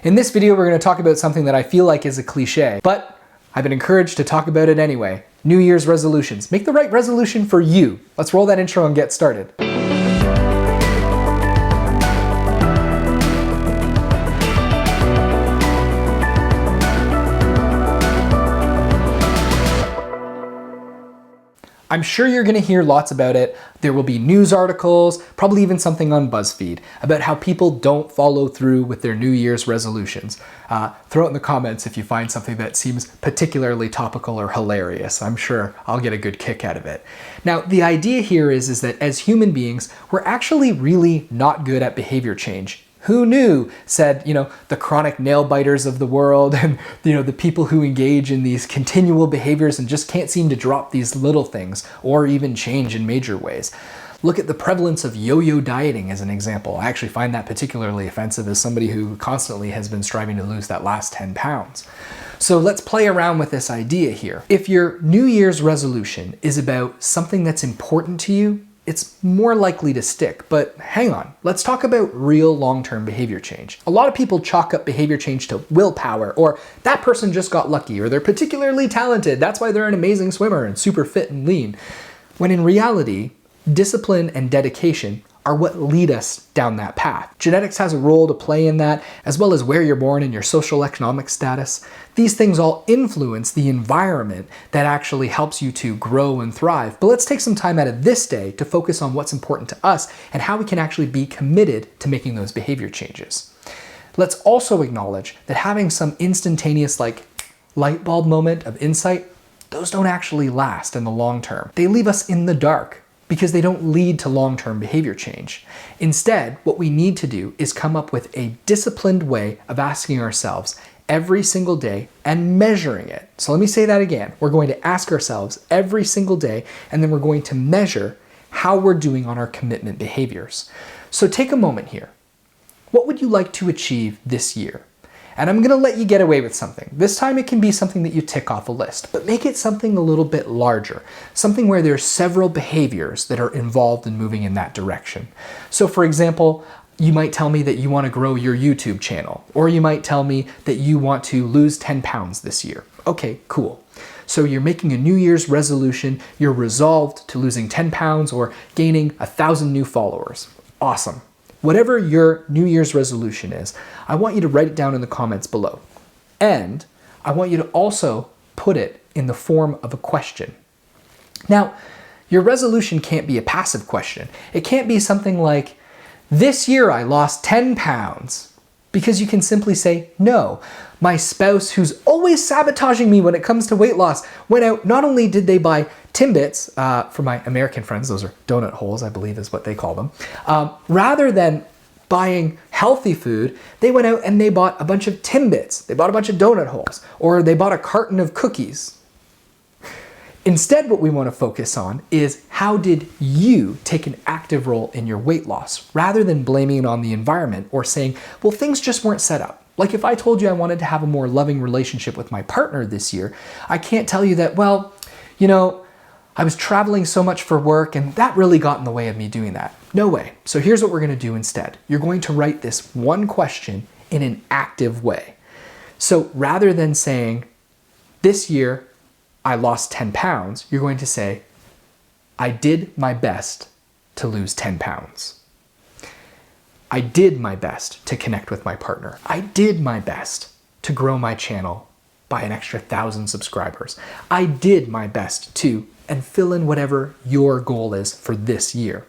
In this video, we're going to talk about something that I feel like is a cliche, but I've been encouraged to talk about it anyway. New Year's resolutions. Make the right resolution for you. Let's roll that intro and get started. I'm sure you're going to hear lots about it. There will be news articles, probably even something on BuzzFeed, about how people don't follow through with their New Year's resolutions. Throw it in the comments if you find something that seems particularly topical or hilarious. I'm sure I'll get a good kick out of it. Now, the idea here is that as human beings, we're actually really not good at behavior change. Who knew, said, the chronic nail biters of the world and, the people who engage in these continual behaviors and just can't seem to drop these little things or even change in major ways. Look at the prevalence of yo-yo dieting as an example. I actually find that particularly offensive as somebody who constantly has been striving to lose that last 10 pounds. So let's play around with this idea here. If your New Year's resolution is about something that's important to you, it's more likely to stick. But hang on, let's talk about real long-term behavior change. A lot of people chalk up behavior change to willpower, or that person just got lucky, or they're particularly talented, that's why they're an amazing swimmer and super fit and lean. When in reality, discipline and dedication are what lead us down that path. Genetics has a role to play in that, as well as where you're born and your social economic status. These things all influence the environment that actually helps you to grow and thrive. But let's take some time out of this day to focus on what's important to us and how we can actually be committed to making those behavior changes. Let's also acknowledge that having some instantaneous light bulb moment of insight, those don't actually last in the long term. They leave us in the dark, because they don't lead to long-term behavior change. Instead, what we need to do is come up with a disciplined way of asking ourselves every single day and measuring it. So let me say that again. We're going to ask ourselves every single day, and then we're going to measure how we're doing on our commitment behaviors. So take a moment here. What would you like to achieve this year? And I'm gonna let you get away with something. This time it can be something that you tick off a list, but make it something a little bit larger. Something where there's several behaviors that are involved in moving in that direction. So for example, you might tell me that you want to grow your YouTube channel, or you might tell me that you want to lose 10 pounds this year. Okay, cool. So you're making a New Year's resolution, you're resolved to losing 10 pounds or gaining 1,000 new followers. Awesome. Whatever your New Year's resolution is, I want you to write it down in the comments below. And I want you to also put it in the form of a question. Now, your resolution can't be a passive question. It can't be something like, this year I lost 10 pounds. Because you can simply say, no, my spouse, who's always sabotaging me when it comes to weight loss, went out, not only did they buy Timbits, for my American friends, those are donut holes, I believe is what they call them. Rather than buying healthy food, they went out and they bought a bunch of Timbits. They bought a bunch of donut holes, or they bought a carton of cookies. Instead, what we want to focus on is how did you take an active role in your weight loss, rather than blaming it on the environment or saying, well, things just weren't set up. Like if I told you I wanted to have a more loving relationship with my partner this year, I can't tell you that, well, I was traveling so much for work and that really got in the way of me doing that. No way. So here's what we're going to do instead. You're going to write this one question in an active way. So rather than saying, this year I lost 10 pounds, you're going to say, I did my best to lose 10 pounds. I did my best to connect with my partner. I did my best to grow my channel by an extra 1,000 subscribers. I did my best to, and fill in whatever your goal is for this year.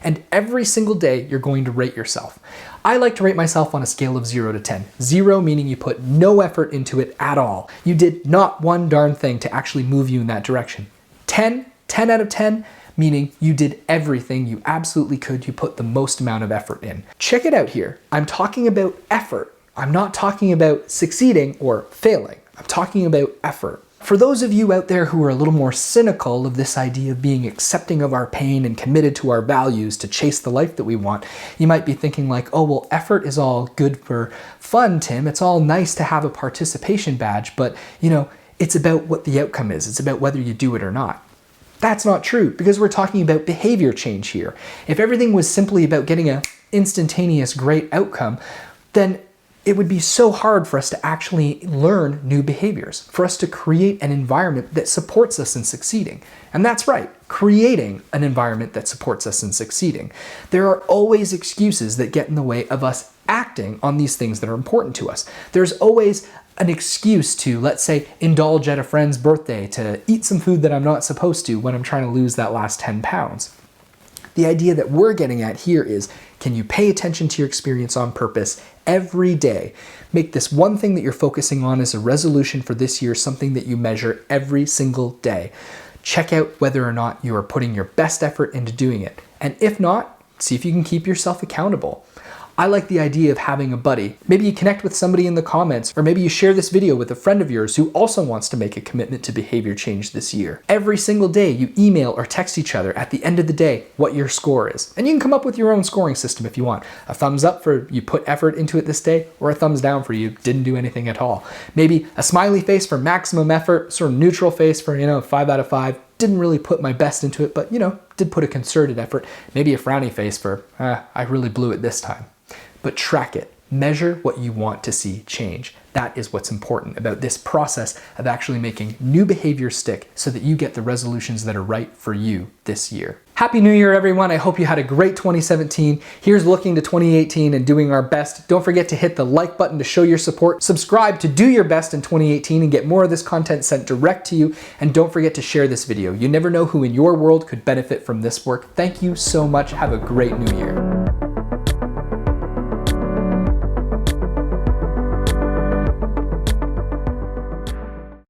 And every single day, you're going to rate yourself. I like to rate myself on a scale of 0 to 10. 0 meaning you put no effort into it at all. You did not one darn thing to actually move you in that direction. 10 out of 10, meaning you did everything you absolutely could. You put the most amount of effort in. Check it out here. I'm talking about effort. I'm not talking about succeeding or failing. I'm talking about effort. For those of you out there who are a little more cynical of this idea of being accepting of our pain and committed to our values to chase the life that we want, you might be thinking like, oh, well, effort is all good for fun, Tim. It's all nice to have a participation badge, but it's about what the outcome is. It's about whether you do it or not. That's not true, because we're talking about behavior change here. If everything was simply about getting an instantaneous great outcome, then it would be so hard for us to actually learn new behaviors, for us to create an environment that supports us in succeeding. And that's right, creating an environment that supports us in succeeding. There are always excuses that get in the way of us acting on these things that are important to us. There's always an excuse to, let's say, indulge at a friend's birthday, to eat some food that I'm not supposed to when I'm trying to lose that last 10 pounds. The idea that we're getting at here is, can you pay attention to your experience on purpose every day? Make this one thing that you're focusing on as a resolution for this year something that you measure every single day. Check out whether or not you are putting your best effort into doing it. And if not, see if you can keep yourself accountable. I like the idea of having a buddy. Maybe you connect with somebody in the comments, or maybe you share this video with a friend of yours who also wants to make a commitment to behavior change this year. Every single day you email or text each other at the end of the day what your score is. And you can come up with your own scoring system if you want. A thumbs up for you put effort into it this day, or a thumbs down for you didn't do anything at all. Maybe a smiley face for maximum effort, sort of neutral face for, 5 out of 5. Didn't really put my best into it, but did put a concerted effort. Maybe a frowny face for, I really blew it this time. But track it. Measure what you want to see change. That is what's important about this process of actually making new behaviors stick so that you get the resolutions that are right for you this year. Happy New Year, everyone. I hope you had a great 2017. Here's looking to 2018 and doing our best. Don't forget to hit the like button to show your support. Subscribe to do your best in 2018 and get more of this content sent direct to you. And don't forget to share this video. You never know who in your world could benefit from this work. Thank you so much. Have a great new year.